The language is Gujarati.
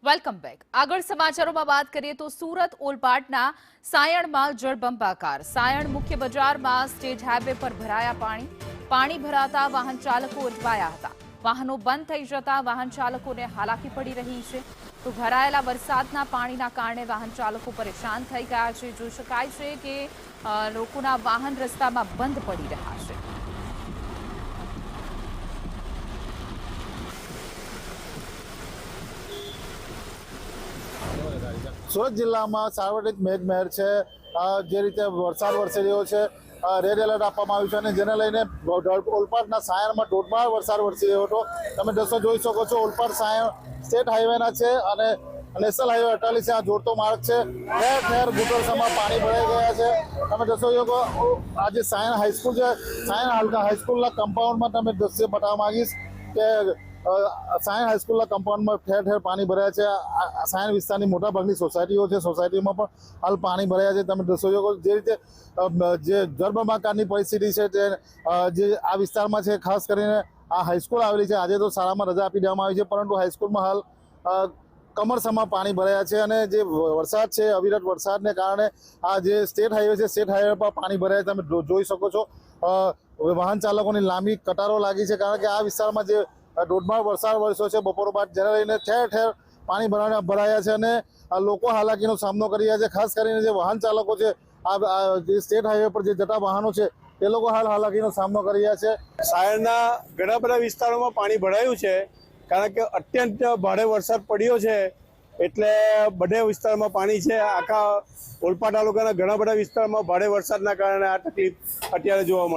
Welcome back. આગળ સમાચારોમાં વાત કરીએ તો સુરત ઓલપાડના સાયણમાં જળબંબાકાર। સાયણ મુખ્ય બજારમાં સ્ટેટ હાઈવે પર ભરાયા પાણી ભરાતા વાહન ચાલકો અટવાયા હતા। વાહનો બંધ થઈ જતા વાહન ચાલકોને હાલાકી પડી રહી છે। તો ભરાયેલા વરસાદના પાણીના કારણે વાહન ચાલકો પરેશાન થઈ ગયા છે। જોઈ શકાય છે કે લોકોના વાહન રસ્તામાં બંધ પડી રહ્યા છે। સુરત જિલ્લામાં સાર્વત્રિક મેઘમહેર છે। જે રીતે વરસાદ વરસી રહ્યો છે, રેડ એલર્ટ આપવામાં આવ્યું છે અને જેને લઈને ઓલપાડના સાયણમાં ધોધમાર વરસાદ વરસી રહ્યો હતો। તમે દ્રશ્યો જોઈ શકો છો, ઓલપાડ સાયણ સ્ટેટ હાઈવેના છે અને નેશનલ હાઈવે 48 આ જોડતો માર્ગ છે। ઠેર ઠેર ઘૂંટણસમાં પાણી ભરાઈ ગયા છે। તમે દ્રશ્યો જોયો આજે સાયણ હાઈસ્કૂલ છે, સાયણ હાઈસ્કૂલના કમ્પાઉન્ડમાં તમે દ્રશ્ય બતાવવા માંગીશ કે સાયણ હાઈસ્કૂલના કમ્પાઉન્ડમાં ઠેર ઠેર પાણી ભરાયા છે। સાયણ વિસ્તારની મોટાભાગની સોસાયટીઓ છે, સોસાયટીમાં પણ હાલ પાણી ભરાયા છે। તમે દ્રશ્યો જોવો જે રીતે જે જળબંબાકારની પરિસ્થિતિ છે તે જે આ વિસ્તારમાં છે, ખાસ કરીને આ હાઈસ્કૂલ આવેલી છે। આજે તો શાળામાં રજા આપી દેવામાં આવી છે, પરંતુ હાઈસ્કૂલમાં હાલ કમરસમાં પાણી ભરાયા છે અને જે વરસાદ છે, અવિરત વરસાદને કારણે આ જે સ્ટેટ હાઈવે છે, સ્ટેટ હાઈવે પર પાણી ભરાયા તમે જોઈ શકો છો। વાહન ચાલકોની લાંબી કતારો લાગી છે, કારણ કે આ વિસ્તારમાં જે ધોધમાર વરસાદ વરસ્યો છે બપોર બાદ, જેને લઈને ઠેર ઠેર પાણી ભરાયા છે અને લોકો હાલાકીનો સામનો કરી રહ્યા છે। ખાસ કરીને જે વાહન ચાલકો છે, આ જે સ્ટેટ હાઈવે પર જે જતા વાહનો છે તે લોકો હાલ હાલાકીનો સામનો કરી રહ્યા છે। સાયણના ઘણા બધા વિસ્તારોમાં પાણી ભરાયું છે, કારણ કે અત્યંત ભારે વરસાદ પડ્યો છે એટલે બધા વિસ્તારમાં પાણી છે। આખા ઓલપાડ તાલુકાના ઘણા બધા વિસ્તારમાં ભારે વરસાદના કારણે આ તકલીફ અત્યારે જોવા મળે।